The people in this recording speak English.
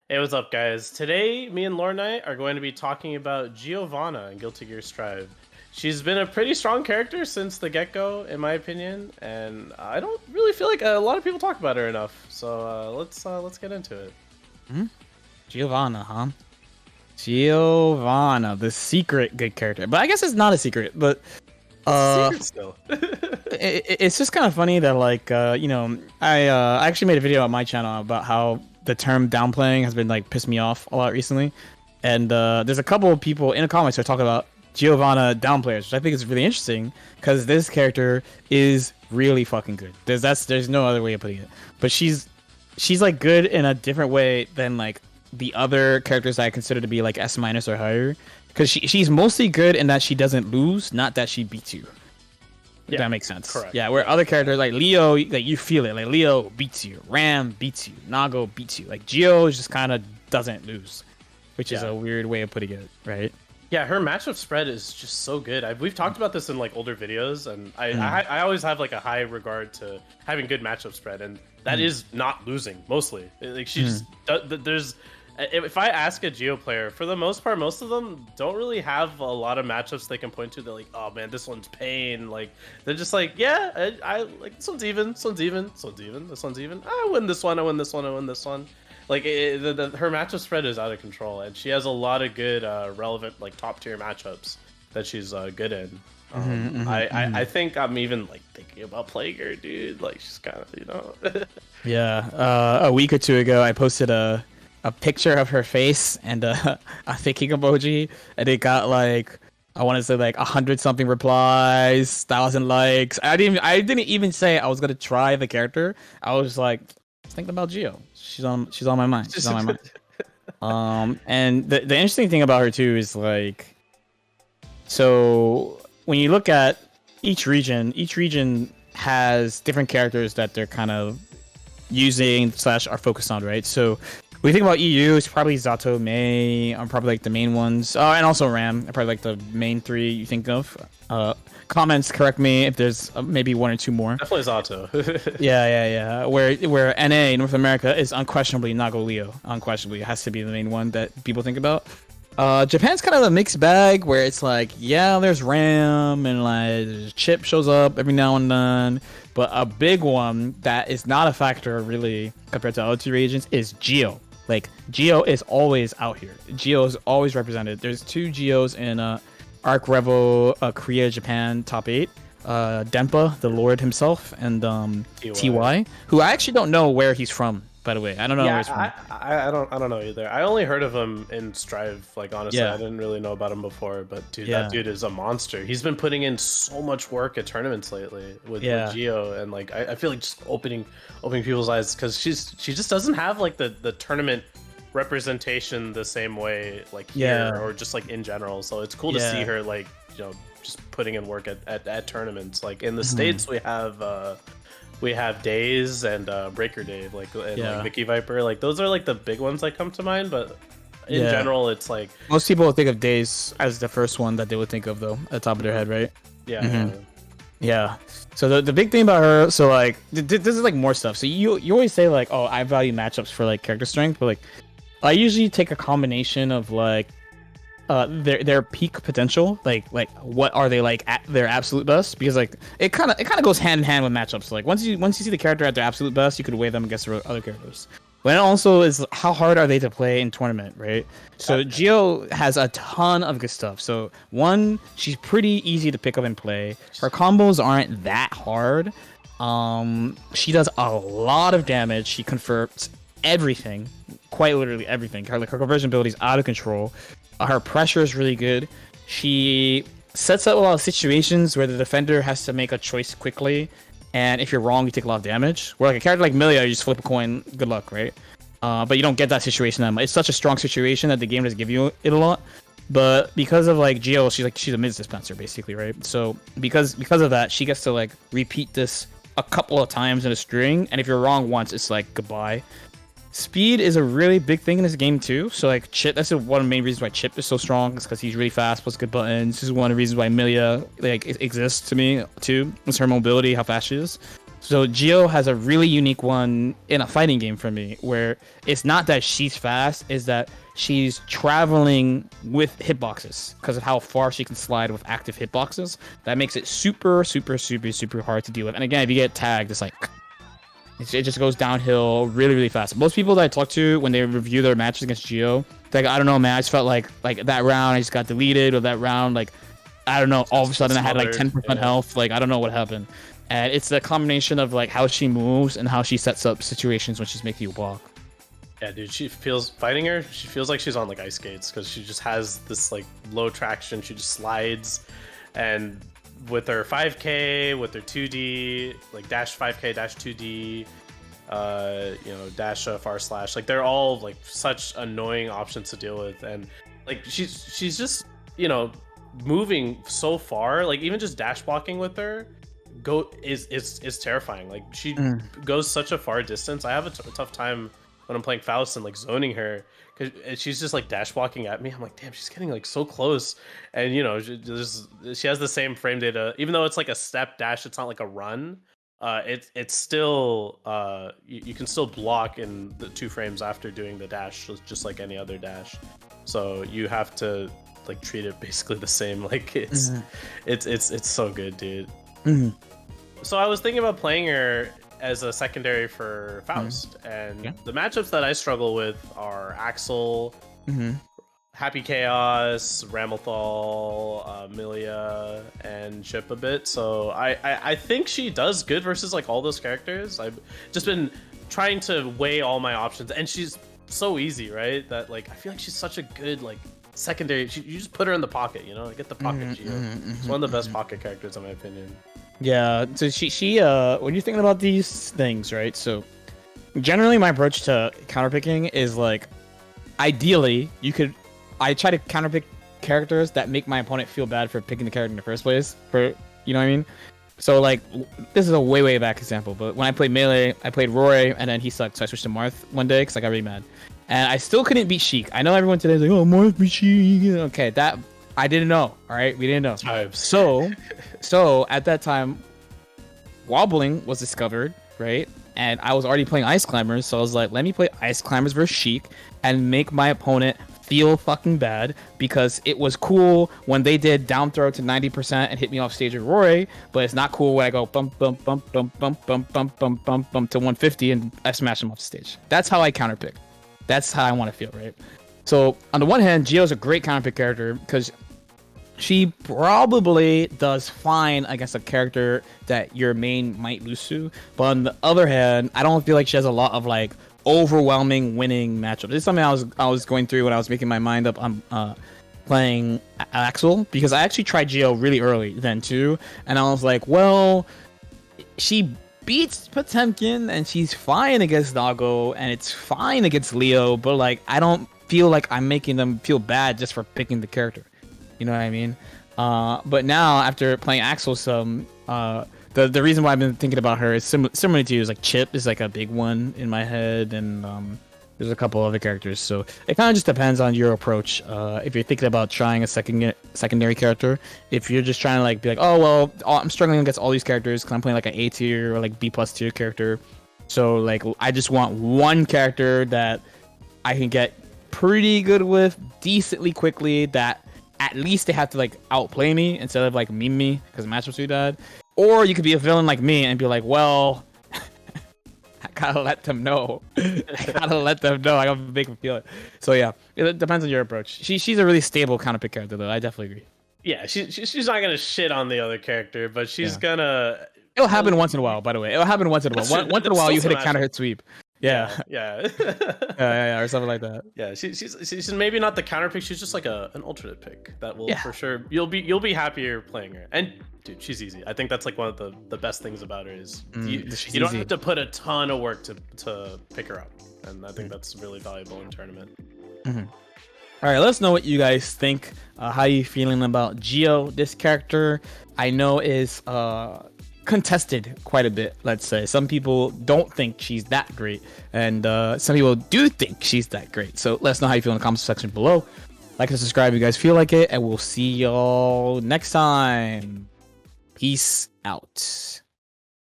Hey, what's up, guys? Today, me and Lornite are going to be talking about Giovanna in Guilty Gear Strive. She's been a pretty strong character since the get-go, in my opinion, and I don't really feel like a lot of people talk about her enough. So let's get into it. Giovanna, huh? Giovanna, the secret good character. But I guess it's not a secret, but It's a uh secret still. it's just kind of funny that I actually made a video on my channel about how the term downplaying has been like pissed me off a lot recently. And there's a couple of people in the comments who are talking about Giovanna downplayers, which I think is really interesting because this character is really fucking good. There's no other way of putting it. But she's like good in a different way than like the other characters that I consider to be like S minus or higher. Because she's mostly good in that she doesn't lose, not that she beats you. If that makes sense. Correct. Yeah, where other characters like Leo, like you feel it. Like Leo beats you, Ram beats you, Nago beats you. Like Geo just kind of doesn't lose, which is a weird way of putting it, right? Yeah, her matchup spread is just so good. We've talked about this in like older videos, and I always have like a high regard to having good matchup spread, and that is not losing mostly. Like she just there's. If I ask a Geo player, for the most part, most of them don't really have a lot of matchups they can point to. They're like, oh man, this one's pain. Like they're just like, yeah, I like this one's even, this one's even, this one's even, this one's even. I win this one, I win this one, I win this one. Like her matchup spread is out of control, and she has a lot of good, relevant, like top tier matchups that she's good in. I think I'm even like thinking about playing her, dude. Like she's kind of, you know. Yeah. A week or two ago, I posted a picture of her face and a thinking emoji, and it got like I want to say like 100 something replies, 1,000 likes. I didn't even say I was gonna try the character. I was just like thinking about Geo. She's on my mind. She's on my mind. And the interesting thing about her too is like, so when you look at each region has different characters that they're kind of using / are focused on, right? So when you think about EU, it's probably Zato, Mei are probably like the main ones. Oh, and also Ram are probably like the main three you think of. Comments, correct me if there's maybe one or two more. Definitely Zato. Yeah. Where NA, North America, is unquestionably Nago Leo. Unquestionably, it has to be the main one that people think about. Japan's kind of a mixed bag where it's like, yeah, there's Ram and like Chip shows up every now and then. But a big one that is not a factor really compared to other two regions is Geo. Like Geo is always out here. Geo is always represented. There's two Geos in Arc Revo, Korea, Japan top 8. Dempa, the Lord himself, and TY, who I actually don't know where he's from. By the way, I don't know where he's from. I don't know either. I only heard of him in Strive. Like honestly, I didn't really know about him before. But dude, that dude is a monster. He's been putting in so much work at tournaments lately with Geo, and like I feel like just opening people's eyes because she just doesn't have like the tournament representation the same way like here or just like in general. So it's cool to see her like just putting in work at tournaments. Like in the States, we have Days and Breaker Dave, like Mickey Viper. Like those are like the big ones that come to mind, but in general, it's like most people would think of Days as the first one that they would think of, though, at the top of their head, right? Yeah. So the big thing about her, so like this is like more stuff. So you always say like, oh, I value matchups for like character strength, but like I usually take a combination of like their peak potential, like what are they like at their absolute best, because like it kind of goes hand in hand with matchups. Like once you see the character at their absolute best, you could weigh them against other characters. But it also is how hard are they to play in tournament, right? So Geo has a ton of good stuff. So one, she's pretty easy to pick up and play. Her combos aren't that hard. She does a lot of damage. She converts everything, quite literally everything. Her conversion ability is out of control. Her pressure is really good. She sets up a lot of situations where the defender has to make a choice quickly, and if you're wrong, you take a lot of damage. Where like a character like Milia, you just flip a coin, good luck, right? But you don't get that situation that much. It's such a strong situation that the game doesn't give you it a lot. But because of like Geo, she's a mids dispenser basically, right? So because of that, she gets to like repeat this a couple of times in a string, and if you're wrong once, it's like goodbye. Speed is a really big thing in this game too. So like Chip, that's one of the main reasons why Chip is so strong, is because he's really fast plus good buttons. This is one of the reasons why Milia like exists to me too. It's her mobility, how fast she is. So Geo has a really unique one in a fighting game for me, where it's not that she's fast, is that she's traveling with hitboxes because of how far she can slide with active hitboxes. That makes it super, super, super, super hard to deal with. And again, if you get tagged, it's like it just goes downhill really, really fast. Most people that I talk to when they review their matches against Geo, they're like, I don't know, man, I just felt like that round I just got deleted, or that round, like, I don't know, all of a sudden I had like 10% health. Like, I don't know what happened. And it's a combination of like how she moves and how she sets up situations when she's making you block. Yeah, dude, she feels fighting her. She feels like she's on like ice skates because she just has this like low traction. She just slides, and with her 5K, with her 2D, like dash 5K, dash 2D, you know, dash far slash, like they're all like such annoying options to deal with, and like she's just, you know, moving so far. Like even just dash blocking with her is terrifying. Like she goes such a far distance. I have a tough time when I'm playing Faust and like zoning her because she's just like dash blocking at me. I'm like, damn, she's getting like so close, and you know, she has the same frame data. Even though it's like a step dash, it's not like a run. It's still you can still block in the 2 frames after doing the dash, just like any other dash. So you have to like treat it basically the same. Like it's so good, dude. So I was thinking about playing her as a secondary for Faust, and the matchups that I struggle with are Axel, Happy Chaos, Ramlethal, Milia, and Chip a bit. So I think she does good versus like all those characters. I've just been trying to weigh all my options, and she's so easy, right? That like I feel like she's such a good like secondary. You just put her in the pocket, you know, get the pocket Geo. It's one of the best pocket characters in my opinion. Yeah, so she when you're thinking about these things, right? So generally my approach to counterpicking is like, ideally I try to counterpick characters that make my opponent feel bad for picking the character in the first place, for, you know what I mean? So like, this is a way back example, but when I played Melee, I played Roy, and then he sucked, so I switched to Marth one day because I got really mad. And I still couldn't beat Sheik. I know everyone today is like, oh, Marth beat Sheik. Okay, that I didn't know. All right, we didn't know. So at that time, wobbling was discovered, right? And I was already playing Ice Climbers, so I was like, let me play Ice Climbers versus Sheik and make my opponent feel fucking bad, because it was cool when they did down throw to 90% and hit me off stage with Roy, but it's not cool when I go bump bump bump bump bump bump bump bump bump bump to 150 and I smash them off the stage. That's how I counterpick. That's how I want to feel, right? So on the one hand, Geo's a great counterpick character because she probably does fine against a character that your main might lose to. But on the other hand, I don't feel like she has a lot of like overwhelming winning matchups. This is something I was going through when I was making my mind up on playing Axel, because I actually tried Geo really early then too, and I was like, well, she beats Potemkin and she's fine against Nago and it's fine against Leo, but like I don't feel like I'm making them feel bad just for picking the character. You know what I mean? But now after playing Axel some, the reason why I've been thinking about her is similar to you. Is like Chip is like a big one in my head, and there's a couple other characters. So it kind of just depends on your approach. If you're thinking about trying a secondary character, if you're just trying to like be like, oh well, I'm struggling against all these characters because I'm playing like an A tier or like B+ tier character. So like I just want one character that I can get pretty good with decently quickly, that at least they have to like outplay me instead of like meme me because the matchup's too bad. Or you could be a villain like me and be like, well, I gotta let them know. I gotta make them feel it. So yeah, it depends on your approach. She's a really stable counterpick character though. I definitely agree. Yeah, she's not gonna shit on the other character, but she's gonna. It'll happen once in a while, by the way. It'll happen once in a while. Once in a while, you hit a counter hit sweep. Yeah. Yeah, or something like that. Yeah, she's maybe not the counter pick. She's just like an alternate pick that will for sure. You'll be happier playing her. And dude, she's easy. I think that's like one of the best things about her is you don't have to put a ton of work to pick her up, and I think that's really valuable in tournament. All right, let us know what you guys think. How you feeling about Geo? This character I know is contested quite a bit. Let's say some people don't think she's that great, and some people do think she's that great. So let us know how you feel in the comments section below. Like and subscribe if you guys feel like it, and we'll see y'all next time. Peace out.